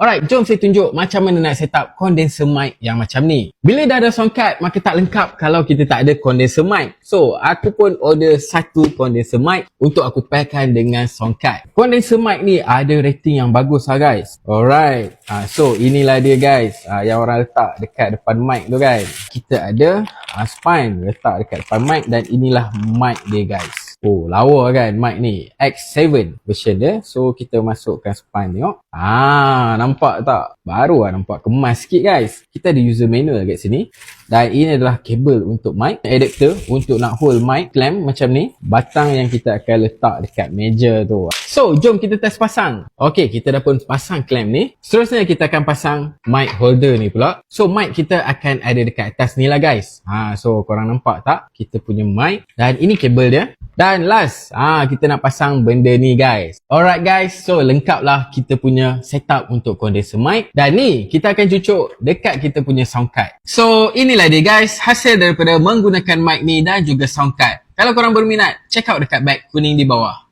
Alright, jom saya tunjuk macam mana nak set up condenser mic yang macam ni. Bila dah ada sound card, maka tak lengkap kalau kita tak ada condenser mic. So, aku pun order satu condenser mic untuk aku pairkan dengan sound card. Condenser mic ni ada rating yang bagus lah guys. Alright, so inilah dia guys, yang orang letak dekat depan mic tu kan. Kita ada spine letak dekat depan mic dan inilah mic dia guys. Oh, lawa kan mic ni. X7 version dia. So, kita masukkan spine tengok. Nampak tak? Baru lah nampak kemas sikit guys. Kita ada user manual kat sini. Dan ini adalah kabel untuk mic. Adapter untuk nak hold mic clamp macam ni. Batang yang kita akan letak dekat meja tu. So, jom kita test pasang. Okay, kita dah pun pasang clamp ni. Seterusnya kita akan pasang mic holder ni pula. So, mic kita akan ada dekat atas ni lah guys. So, korang nampak tak? Kita punya mic. Dan ini kabel dia. Dan last, kita nak pasang benda ni guys. Alright guys, so lengkap lah kita punya setup untuk condenser mic. Dan ni, kita akan cucuk dekat kita punya sound card. So, inilah dia guys, hasil daripada menggunakan mic ni dan juga sound card. Kalau korang berminat, check out dekat bag kuning di bawah.